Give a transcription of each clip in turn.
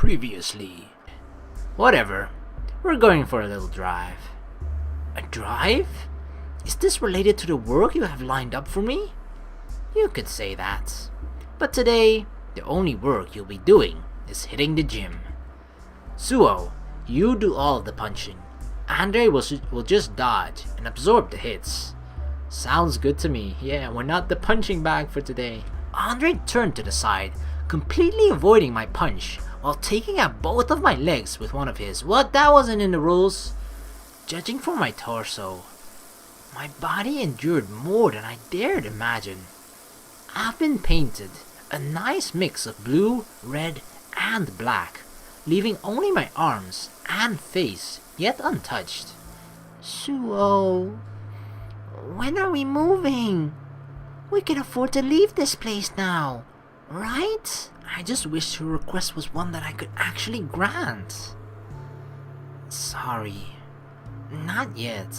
Previously. Whatever. We're going for a little drive. A drive? Is this related to the work you have lined up for me? You could say that. But today, the only work you'll be doing is hitting the gym. Suoh, you do all of the punching. Andre will just dodge and absorb the hits. Sounds good to me. Yeah, we're not the punching bag for today. Andre turned to the side, completely avoiding my punch while taking out both of my legs with one of his. What? That wasn't in the rules. Judging from my torso, my body endured more than I dared imagine. I've been painted a nice mix of blue, red, and black, leaving only my arms and face yet untouched. Suoh, when are we moving? We can afford to leave this place now, right? I just wish her request was one that I could actually grant. Sorry, not yet.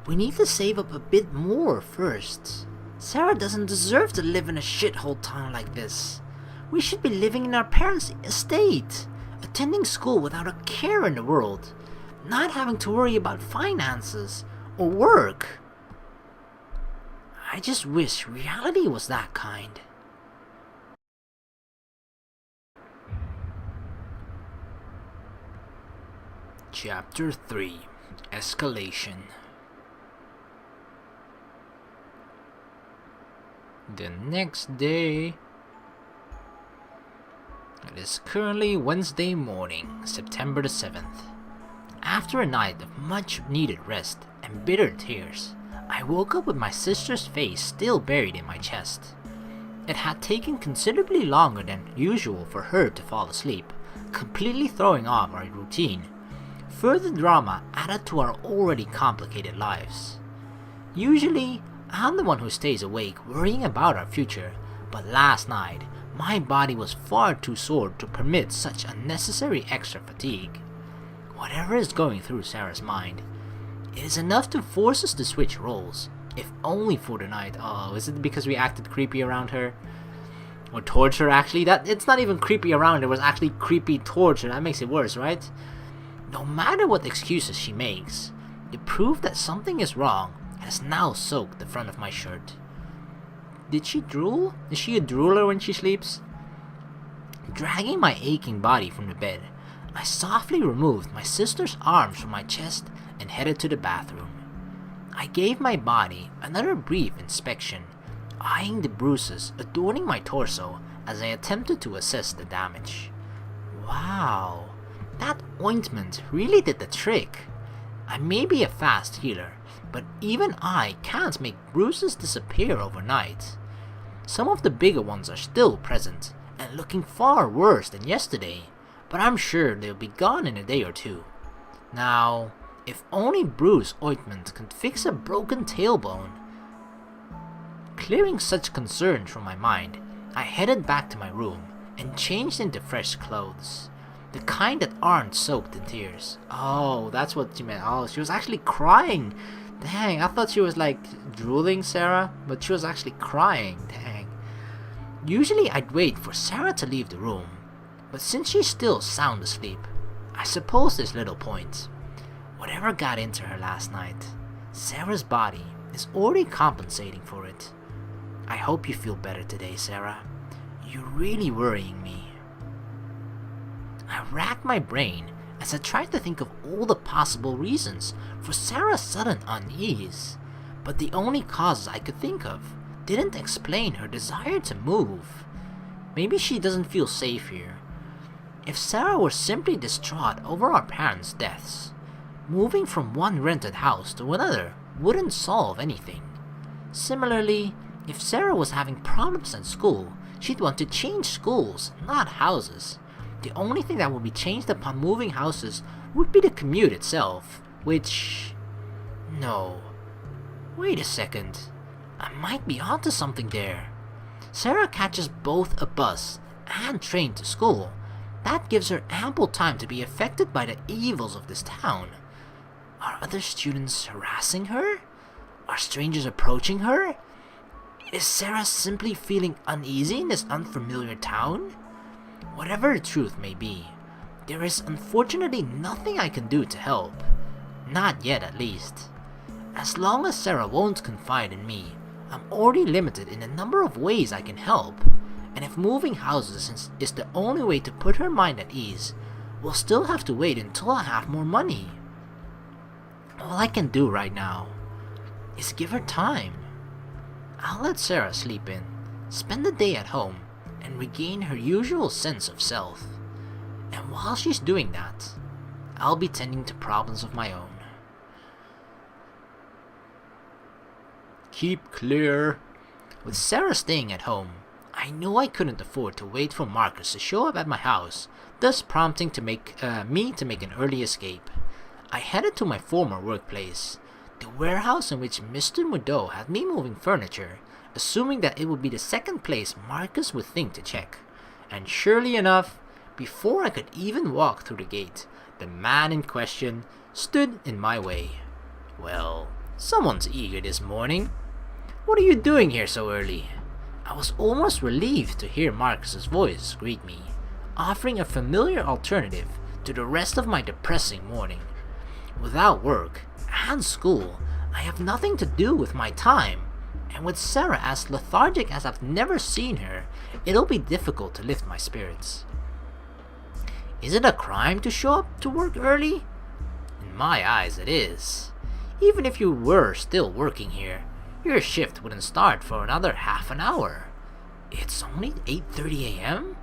We need to save up a bit more first. Sara doesn't deserve to live in a shithole town like this. We should be living in our parents' estate, attending school without a care in the world, not having to worry about finances or work. I just wish reality was that kind. Chapter 3: Escalation. The next day. It is currently Wednesday morning, September the 7th. After a night of much needed rest and bitter tears, I woke up with my sister's face still buried in my chest. It had taken considerably longer than usual for her to fall asleep, completely throwing off our routine. Further drama added to our already complicated lives. Usually, I'm the one who stays awake worrying about our future, but last night, my body was far too sore to permit such unnecessary extra fatigue. Whatever is going through Sara's mind, it is enough to force us to switch roles, if only for the night. Oh, is it because we acted creepy around her? Or towards her, actually? It's not even creepy around her, it was actually creepy towards her. That makes it worse, right? No matter what excuses she makes, the proof that something is wrong has now soaked the front of my shirt. Did she drool? Is she a drooler when she sleeps? Dragging my aching body from the bed, I softly removed my sister's arms from my chest and headed to the bathroom. I gave my body another brief inspection, eyeing the bruises adorning my torso as I attempted to assess the damage. Wow, that ointment really did the trick. I may be a fast healer, but even I can't make bruises disappear overnight. Some of the bigger ones are still present and looking far worse than yesterday, but I'm sure they'll be gone in a day or two. Now, if only bruise ointment can fix a broken tailbone. Clearing such concerns from my mind, I headed back to my room and changed into fresh clothes. The kind that aren't soaked in tears. Oh, that's what she meant. Oh, she was actually crying. Dang, I thought she was like drooling Sara, but she was actually crying. Dang. Usually I'd wait for Sara to leave the room, but since she's still sound asleep, I suppose there's little point. Whatever got into her last night, Sara's body is already compensating for it. I hope you feel better today, Sara. You're really worrying me. I racked my brain as I tried to think of all the possible reasons for Sara's sudden unease, but the only causes I could think of didn't explain her desire to move. Maybe she doesn't feel safe here. If Sara were simply distraught over our parents' deaths, moving from one rented house to another wouldn't solve anything. Similarly, if Sara was having problems at school, she'd want to change schools, not houses. The only thing that would be changed upon moving houses would be the commute itself, which... No. Wait a second. I might be onto something there. Sara catches both a bus and train to school. That gives her ample time to be affected by the evils of this town. Are other students harassing her? Are strangers approaching her? Is Sara simply feeling uneasy in this unfamiliar town? Whatever the truth may be, there is unfortunately nothing I can do to help. Not yet, at least. As long as Sara won't confide in me, I'm already limited in the number of ways I can help, and if moving houses is the only way to put her mind at ease, we'll still have to wait until I have more money. All I can do right now is give her time. I'll let Sara sleep in, spend the day at home, and regain her usual sense of self. And while she's doing that, I'll be tending to problems of my own. Keep clear. With Sara staying at home, I knew I couldn't afford to wait for Marcus to show up at my house, thus prompting me to make an early escape. I headed to my former workplace, the warehouse in which Mr. Mudo had me moving furniture, assuming that it would be the second place Marcus would think to check. And surely enough, before I could even walk through the gate, the man in question stood in my way. Well, someone's eager this morning. What are you doing here so early? I was almost relieved to hear Marcus's voice greet me, offering a familiar alternative to the rest of my depressing morning. Without work and school, I have nothing to do with my time, and with Sara as lethargic as I've never seen her, it'll be difficult to lift my spirits. Is it a crime to show up to work early? In my eyes, it is. Even if you were still working here, your shift wouldn't start for another half an hour. It's only 8:30 a.m.?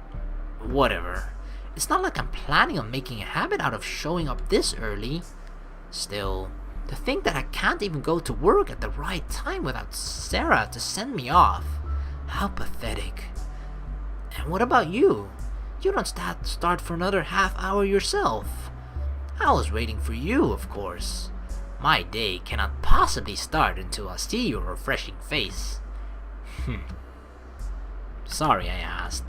Whatever. It's not like I'm planning on making a habit out of showing up this early. Still, to think that I can't even go to work at the right time without Sara to send me off. How pathetic. And what about you? You don't start for another half hour yourself. I was waiting for you, of course. My day cannot possibly start until I see your refreshing face. Sorry I asked.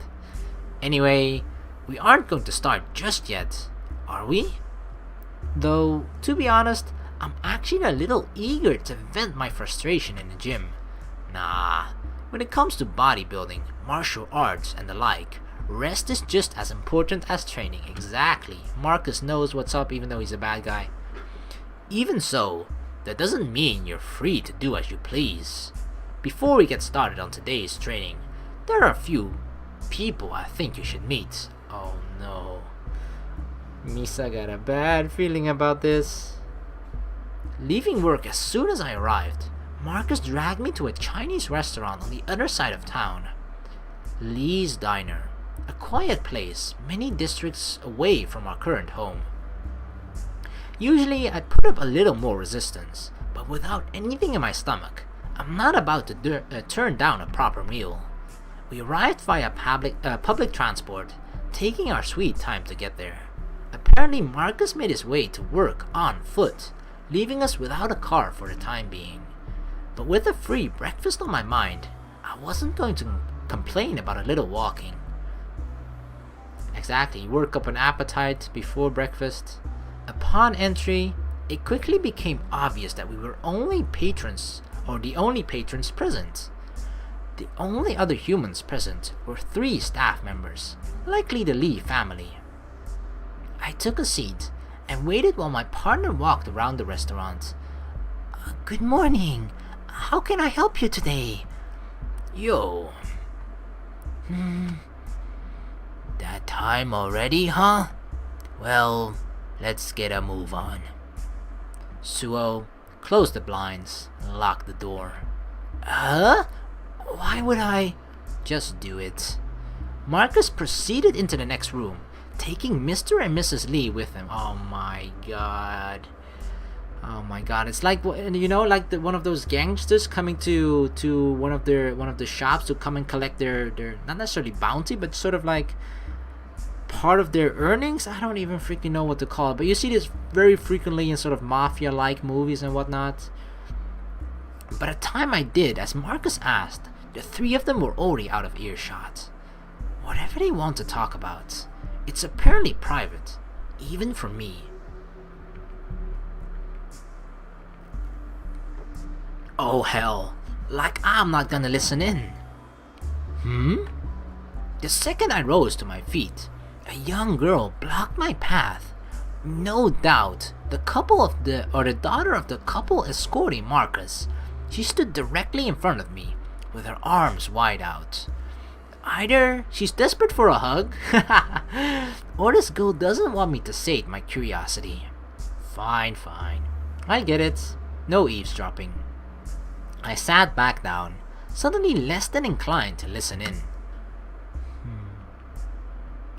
Anyway, we aren't going to start just yet, are we? Though, to be honest, I'm actually a little eager to vent my frustration in the gym. Nah, when it comes to bodybuilding, martial arts, and the like, rest is just as important as training. Exactly. Marcus knows what's up even though he's a bad guy. Even so, that doesn't mean you're free to do as you please. Before we get started on today's training, there are a few people I think you should meet. Oh no. Misa got a bad feeling about this. Leaving work as soon as I arrived, Marcus dragged me to a Chinese restaurant on the other side of town. Lee's Diner, a quiet place many districts away from our current home. Usually I'd put up a little more resistance, but without anything in my stomach, I'm not about to turn down a proper meal. We arrived via public transport, taking our sweet time to get there. Apparently Marcus made his way to work on foot, leaving us without a car for the time being. But with a free breakfast on my mind, I wasn't going to complain about a little walking. Exactly, work up an appetite before breakfast. Upon entry, it quickly became obvious that we were the only patrons present. The only other humans present were 3 staff members, likely the Lee family. I took a seat and waited while my partner walked around the restaurant. Good morning. How can I help you today? Yo. That time already, huh? Well, let's get a move on. Suoh closed the blinds and locked the door. Huh? Why would I? Just do it. Marcus proceeded into the next room, taking Mr. and Mrs. Lee with him. Oh my god. It's like, like one of those gangsters coming to one of the shops to come and collect their not necessarily bounty, but sort of like part of their earnings. I don't even freaking know what to call it, but you see this very frequently in sort of mafia-like movies and whatnot. By the time I did, as Marcus asked, the 3 of them were already out of earshot. Whatever they want to talk about, it's apparently private, even for me. Oh hell, like I'm not gonna listen in. The second I rose to my feet, A young girl blocked my path. No doubt, the daughter of the couple escorting Marcus. She stood directly in front of me, with her arms wide out. Either she's desperate for a hug, or this girl doesn't want me to sate my curiosity. Fine. I get it. No eavesdropping. I sat back down, suddenly less than inclined to listen in.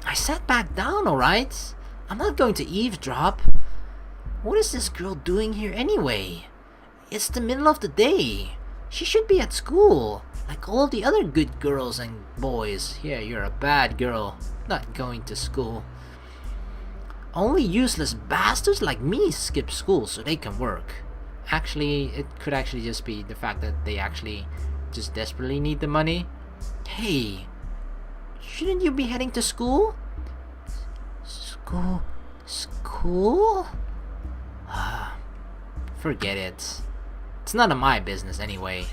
I sat back down, alright? I'm not going to eavesdrop. What is this girl doing here anyway? It's the middle of the day. She should be at school, like all the other good girls and boys. Yeah, you're a bad girl, not going to school. Only useless bastards like me skip school so they can work. Actually, it could actually just be the fact that they actually just desperately need the money. Hey, shouldn't you be heading to school? School? Forget it. It's none of my business anyway.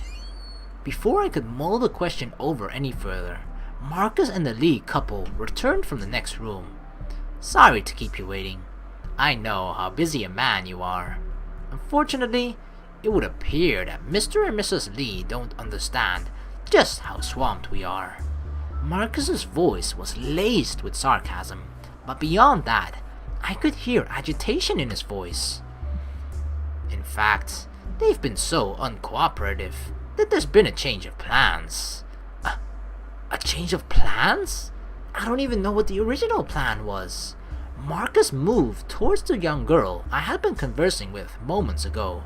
Before I could mull the question over any further, Marcus and the Lee couple returned from the next room. Sorry to keep you waiting. I know how busy a man you are. Unfortunately, it would appear that Mr. and Mrs. Lee don't understand just how swamped we are. Marcus's voice was laced with sarcasm, but beyond that, I could hear agitation in his voice. In fact, they've been so uncooperative that there's been a change of plans. A change of plans? I don't even know what the original plan was. Marcus moved towards the young girl I had been conversing with moments ago.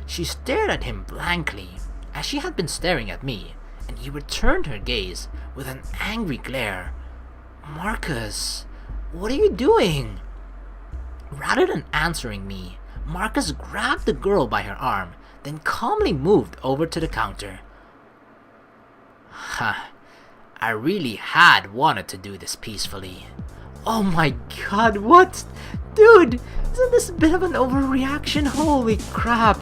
She stared at him blankly, as she had been staring at me, and he returned her gaze with an angry glare. Marcus, what are you doing? Rather than answering me, Marcus grabbed the girl by her arm, then calmly moved over to the counter. I really had wanted to do this peacefully. Oh my god, what? Dude, isn't this a bit of an overreaction? Holy crap.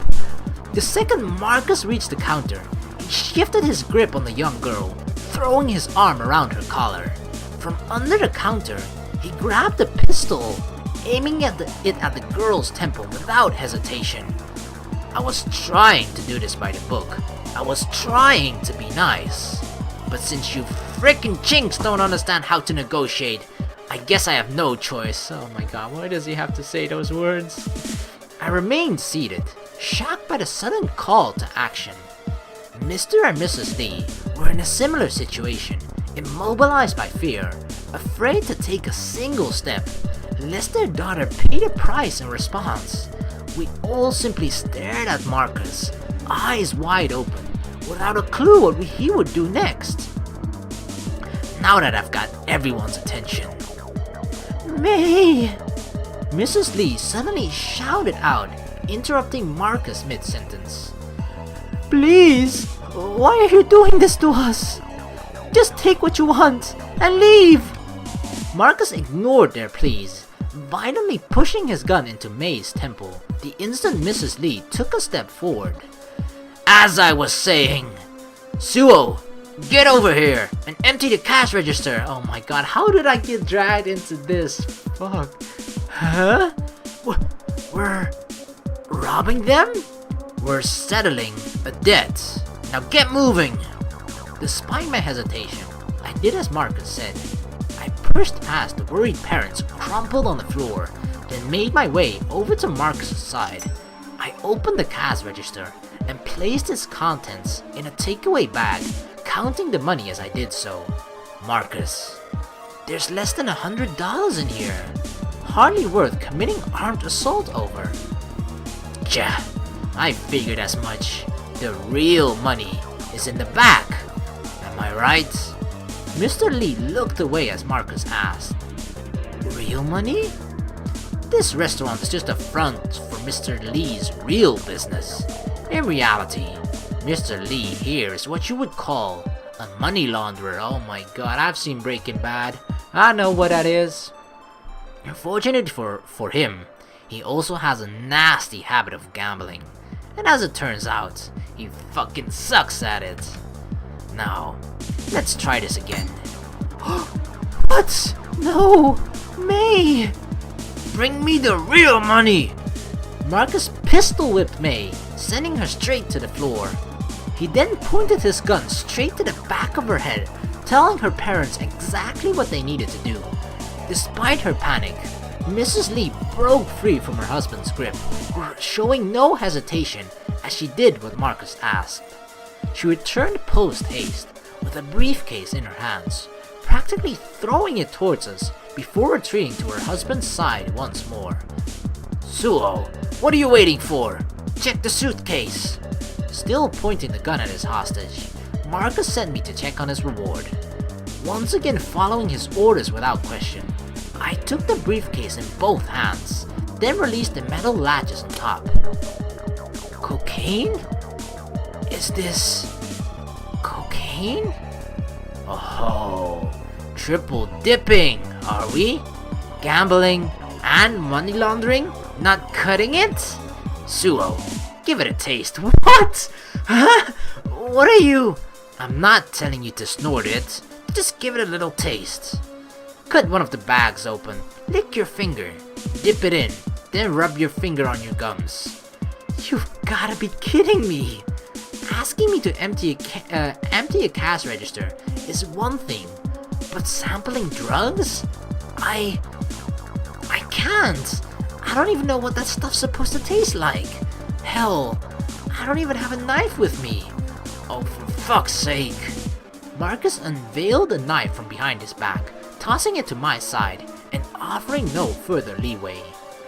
The second Marcus reached the counter, he shifted his grip on the young girl, throwing his arm around her collar. From under the counter, he grabbed a pistol, aiming it at the girl's temple without hesitation. I was trying to do this by the book. I was trying to be nice. But since you frickin' chinks don't understand how to negotiate, I guess I have no choice. Oh my god, why does he have to say those words? I remained seated, shocked by the sudden call to action. Mr. and Mrs. Lee were in a similar situation, immobilized by fear, afraid to take a single step, lest their daughter pay the price in response. We all simply stared at Marcus, eyes wide open, without a clue what he would do next. Now that I've got everyone's attention. May! Mrs. Lee suddenly shouted out, interrupting Marcus mid-sentence. Please, why are you doing this to us? Just take what you want and leave! Marcus ignored their pleas, violently pushing his gun into May's temple the instant Mrs. Lee took a step forward. As I was saying, Suoh, get over here and empty the cash register. Oh my god, how did I get dragged into this? Fuck. Huh? We're robbing them? We're settling a debt. Now get moving. Despite my hesitation, I did as Marcus said. I pushed past the worried parents crumpled on the floor, then made my way over to Marcus's side. I opened the cash register and placed its contents in a takeaway bag, counting the money as I did so. Marcus, there's less than $100 in here. Hardly worth committing armed assault over. Tja, I figured as much. The real money is in the back. Am I right? Mr. Lee looked away as Marcus asked. Real money? This restaurant is just a front for Mr. Lee's real business. In reality, Mr. Lee here is what you would call a money launderer. Oh my god, I've seen Breaking Bad. I know what that is. Fortunately for him, he also has a nasty habit of gambling. And as it turns out, he fucking sucks at it. Now, let's try this again. What? No! May! Bring me the real money! Marcus pistol whipped May, sending her straight to the floor. He then pointed his gun straight to the back of her head, telling her parents exactly what they needed to do. Despite her panic, Mrs. Lee broke free from her husband's grip, showing no hesitation as she did what Marcus asked. She returned post-haste with a briefcase in her hands, practically throwing it towards us before retreating to her husband's side once more. Suoh, what are you waiting for? Check the suitcase! Still pointing the gun at his hostage, Marcus sent me to check on his reward. Once again following his orders without question, I took the briefcase in both hands, then released the metal latches on top. Cocaine? Is this... cocaine? Oh, triple dipping, are we? Gambling and money laundering? Not cutting it? Suoh, give it a taste. What? Huh? What are you? I'm not telling you to snort it. Just give it a little taste. Cut one of the bags open, lick your finger, dip it in, then rub your finger on your gums. You've gotta be kidding me! Asking me to empty a cash register is one thing, but sampling drugs? I can't! I don't even know what that stuff's supposed to taste like. Hell, I don't even have a knife with me. Oh, for fuck's sake. Marcus unveiled a knife from behind his back, tossing it to my side and offering no further leeway.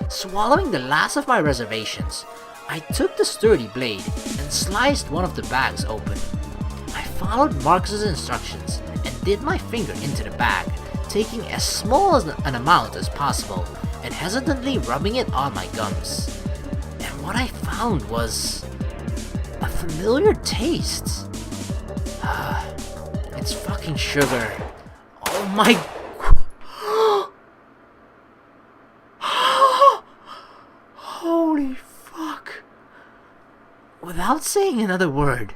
Swallowing the last of my reservations, I took the sturdy blade and sliced one of the bags open. I followed Marcus's instructions and dipped my finger into the bag, taking as small an amount as possible and hesitantly rubbing it on my gums. And what I found was a familiar taste. It's fucking sugar. Oh my... Holy fuck. Without saying another word,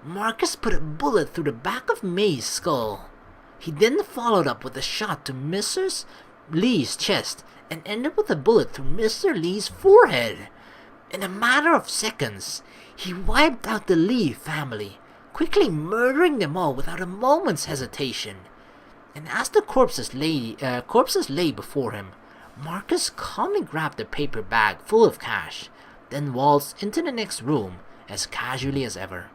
Marcus put a bullet through the back of May's skull. He then followed up with a shot to Mrs. Lee's chest and ended with a bullet through Mr. Lee's forehead. In a matter of seconds, he wiped out the Lee family, quickly murdering them all without a moment's hesitation. And as the corpses lay before him, Marcus calmly grabbed a paper bag full of cash, then waltzed into the next room as casually as ever.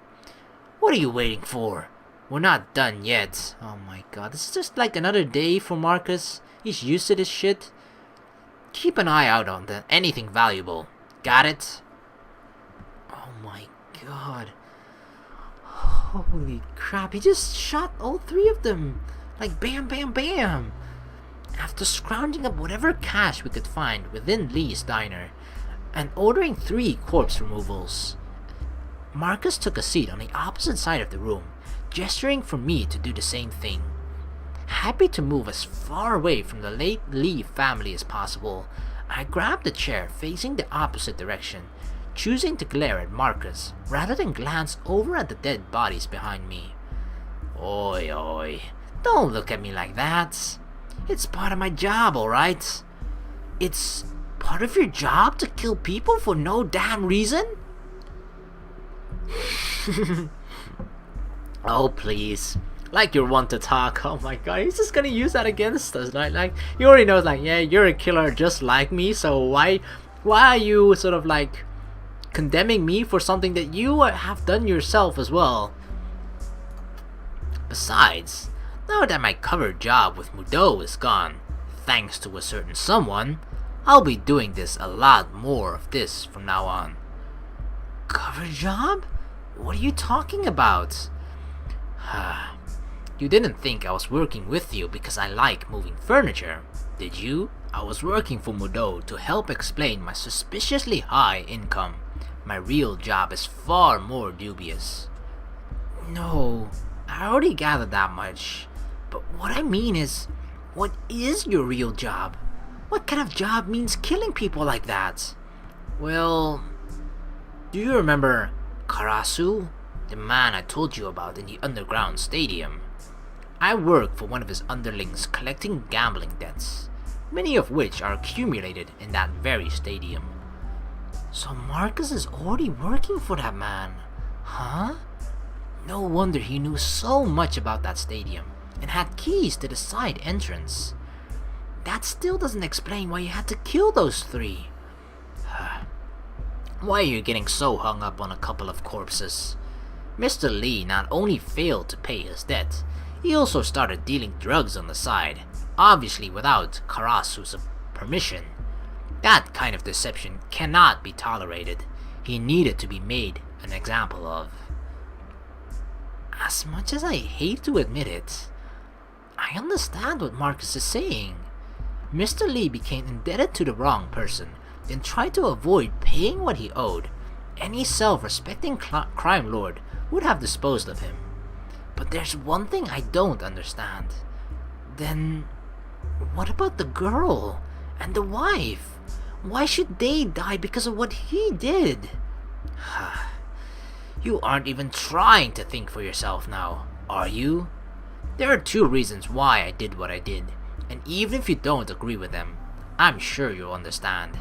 What are you waiting for? We're not done yet. Oh my god, this is just like another day for Marcus. He's used to this shit. Keep an eye out on anything valuable. Got it? Oh my god. Holy crap, he just shot all three of them. Like bam, bam, bam. After scrounging up whatever cash we could find within Lee's diner and ordering 3 corpse removals, Marcus took a seat on the opposite side of the room, gesturing for me to do the same thing. Happy to move as far away from the late Lee family as possible, I grabbed a chair facing the opposite direction, choosing to glare at Marcus rather than glance over at the dead bodies behind me. Oi, oi, don't look at me like that. It's part of my job, alright? It's part of your job to kill people for no damn reason? Oh, please. Like you're one to talk. Oh my god, he's just gonna use that against us, right? Like, he already knows, like, yeah, you're a killer just like me, so why are you sort of like condemning me for something that you have done yourself as well? Besides, now that my cover job with Mudo is gone, thanks to a certain someone, I'll be doing this a lot more of this from now on. Cover job? What are you talking about? You didn't think I was working with you because I like moving furniture, did you? I was working for Mudo to help explain my suspiciously high income. My real job is far more dubious. No, I already gathered that much. But what I mean is, what is your real job? What kind of job means killing people like that? Well, do you remember Karasu? The man I told you about in the underground stadium? I work for one of his underlings collecting gambling debts, many of which are accumulated in that very stadium. So Marcus is already working for that man, huh? No wonder he knew so much about that stadium and had keys to the side entrance. That still doesn't explain why you had to kill those three. Why are you getting so hung up on a couple of corpses? Mr. Lee not only failed to pay his debt, he also started dealing drugs on the side, obviously without Karasu's permission. That kind of deception cannot be tolerated. He needed to be made an example of. As much as I hate to admit it, I understand what Marcus is saying. Mr. Lee became indebted to the wrong person, then tried to avoid paying what he owed. Any self-respecting crime lord would have disposed of him. But there's one thing I don't understand. Then, what about the girl and the wife? Why should they die because of what he did? You aren't even trying to think for yourself now, are you? There are two reasons why I did what I did, and even if you don't agree with them, I'm sure you'll understand.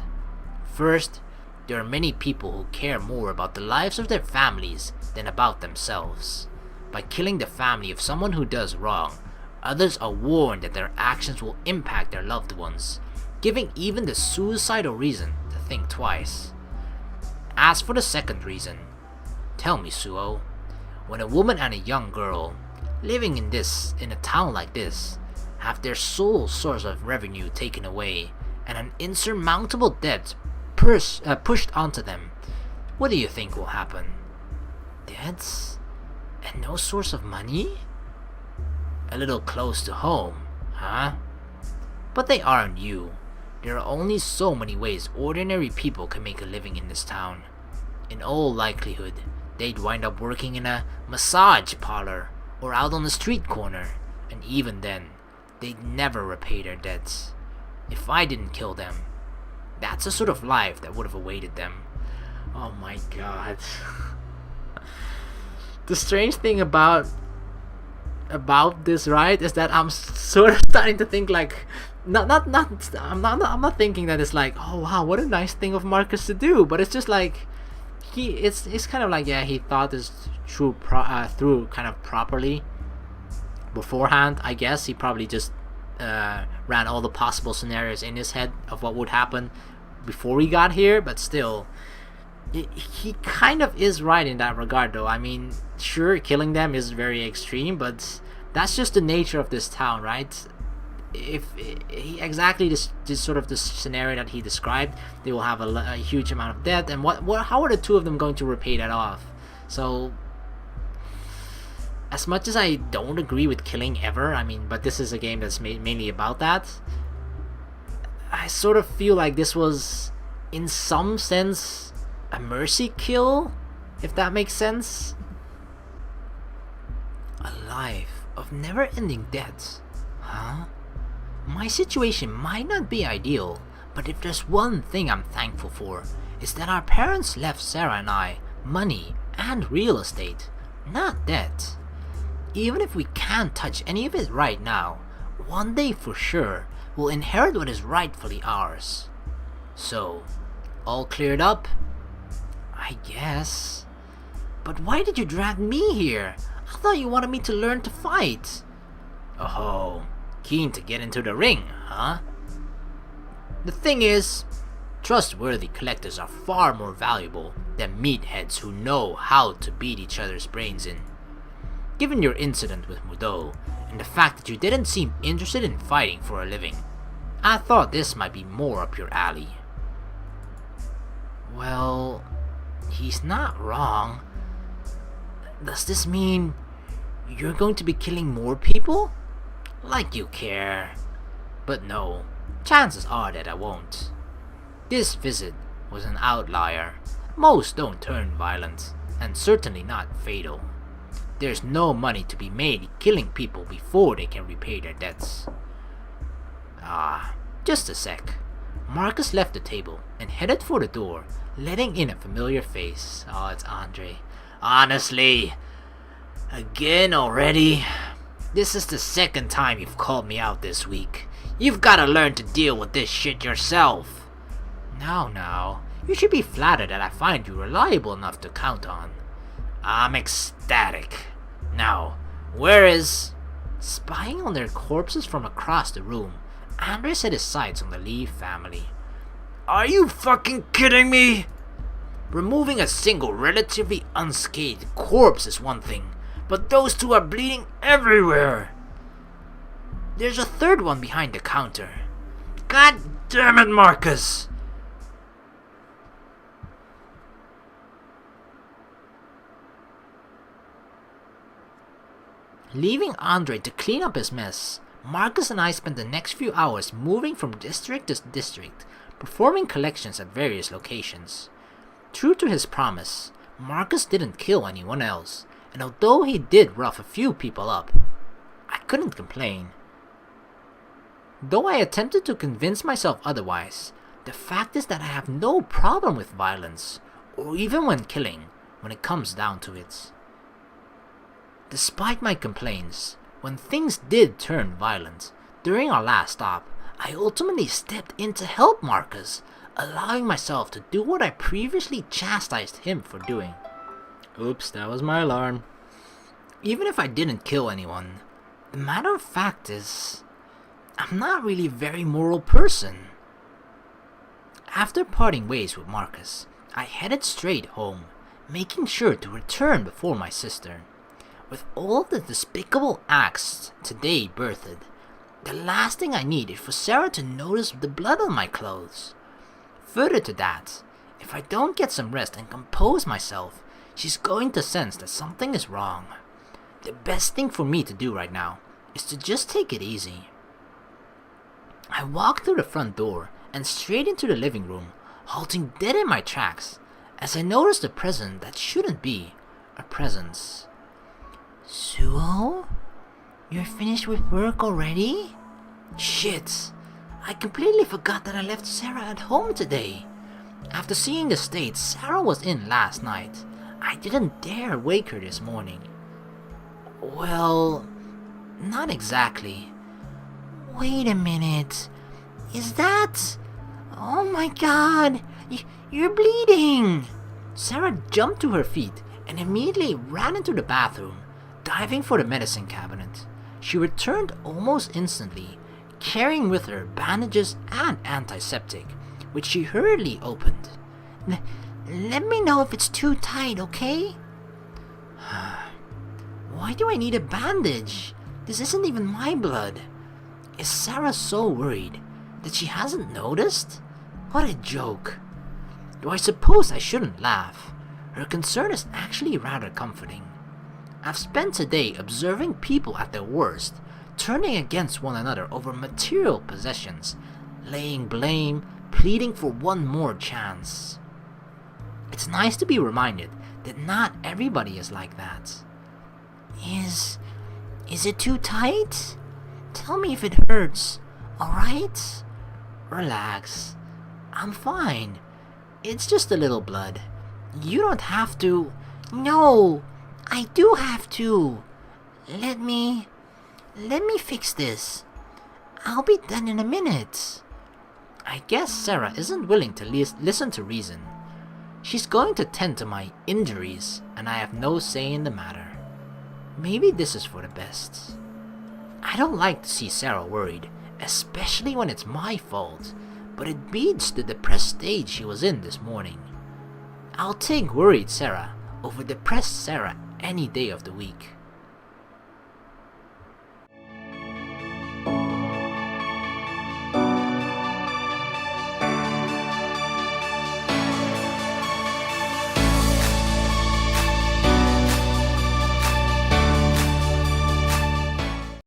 First, there are many people who care more about the lives of their families than about themselves. By killing the family of someone who does wrong, others are warned that their actions will impact their loved ones, giving even the suicidal reason to think twice. As for the second reason, tell me, Suoh, when a woman and a young girl living in a town like this have their sole source of revenue taken away and an insurmountable debt pushed onto them, what do you think will happen? Debts? And no source of money? A little close to home, huh? But they aren't you. There are only so many ways ordinary people can make a living in this town. In all likelihood, they'd wind up working in a massage parlor or out on the street corner, and even then, they'd never repay their debts. If I didn't kill them, that's the sort of life that would have awaited them. Oh my god. The strange thing about this, right, is that I'm sort of starting to think like, I'm not thinking that it's like, oh wow, what a nice thing of Marcus to do, but it's just like it's kind of like, yeah, he thought this through kind of properly beforehand. I guess he probably just ran all the possible scenarios in his head of what would happen before we got here, but still, he kind of is right in that regard, though. I mean, sure, killing them is very extreme, but that's just the nature of this town, right? If exactly this sort of the scenario that he described, they will have a huge amount of debt, and how are the two of them going to repay that off? So, as much as I don't agree with killing ever, I mean, but this is a game that's mainly about that, I sort of feel like this was, in some sense, a mercy kill, if that makes sense. A life of never-ending debts, huh? My situation might not be ideal, but if there's one thing I'm thankful for, it's that our parents left Sara and I money and real estate, not debt. Even if we can't touch any of it right now, one day for sure, we'll inherit what is rightfully ours. So, all cleared up? I guess. But why did you drag me here? I thought you wanted me to learn to fight. Oh, keen to get into the ring, huh? The thing is, trustworthy collectors are far more valuable than meatheads who know how to beat each other's brains in. Given your incident with Mudo, and the fact that you didn't seem interested in fighting for a living, I thought this might be more up your alley. Well, he's not wrong. Does this mean you're going to be killing more people? Like you care. But no, chances are that I won't. This visit was an outlier. Most don't turn violent, and certainly not fatal. There's no money to be made killing people before they can repay their debts. Just a sec. Marcus left the table and headed for the door, letting in a familiar face. Oh, it's Andre. Honestly, again already? This is the second time you've called me out this week. You've gotta learn to deal with this shit yourself. Now, you should be flattered that I find you reliable enough to count on. I'm ecstatic. Now, where is... Spying on their corpses from across the room, Andre set his sights on the Lee family. Are you fucking kidding me? Removing a single relatively unscathed corpse is one thing, but those two are bleeding everywhere. There's a third one behind the counter. God damn it, Marcus! Leaving Andre to clean up his mess, Marcus and I spent the next few hours moving from district to district, performing collections at various locations. True to his promise, Marcus didn't kill anyone else, and although he did rough a few people up, I couldn't complain. Though I attempted to convince myself otherwise, the fact is that I have no problem with violence, or even when killing, when it comes down to it. Despite my complaints, when things did turn violent, during our last stop, I ultimately stepped in to help Marcus, allowing myself to do what I previously chastised him for doing. Oops, that was my alarm. Even if I didn't kill anyone, the matter of fact is, I'm not really a very moral person. After parting ways with Marcus, I headed straight home, making sure to return before my sister. With all the despicable acts today birthed, the last thing I need is for Sara to notice the blood on my clothes. Further to that, if I don't get some rest and compose myself, she's going to sense that something is wrong. The best thing for me to do right now is to just take it easy. I walked through the front door and straight into the living room, halting dead in my tracks as I noticed a presence that shouldn't be a presence. Suoh? You're finished with work already? Shit! I completely forgot that I left Sara at home today. After seeing the state Sara was in last night, I didn't dare wake her this morning. Well, not exactly. Wait a minute. Is that... Oh my god! You're bleeding! Sara jumped to her feet and immediately ran into the bathroom, diving for the medicine cabinet. She returned almost instantly, carrying with her bandages and antiseptic, which she hurriedly opened. Let me know if it's too tight, okay? Why do I need a bandage? This isn't even my blood. Is Sara so worried that she hasn't noticed? What a joke. Though I suppose I shouldn't laugh. Her concern is actually rather comforting. I've spent today observing people at their worst, turning against one another over material possessions, laying blame, pleading for one more chance. It's nice to be reminded that not everybody is like that. Is it too tight? Tell me if it hurts, alright? Relax. I'm fine. It's just a little blood. You don't have to... No! I do have to. Let me fix this. I'll be done in a minute. I guess Sara isn't willing to listen to reason. She's going to tend to my injuries, and I have no say in the matter. Maybe this is for the best. I don't like to see Sara worried, especially when it's my fault, but it beats the depressed stage she was in this morning. I'll take worried Sara over depressed Sara any day of the week.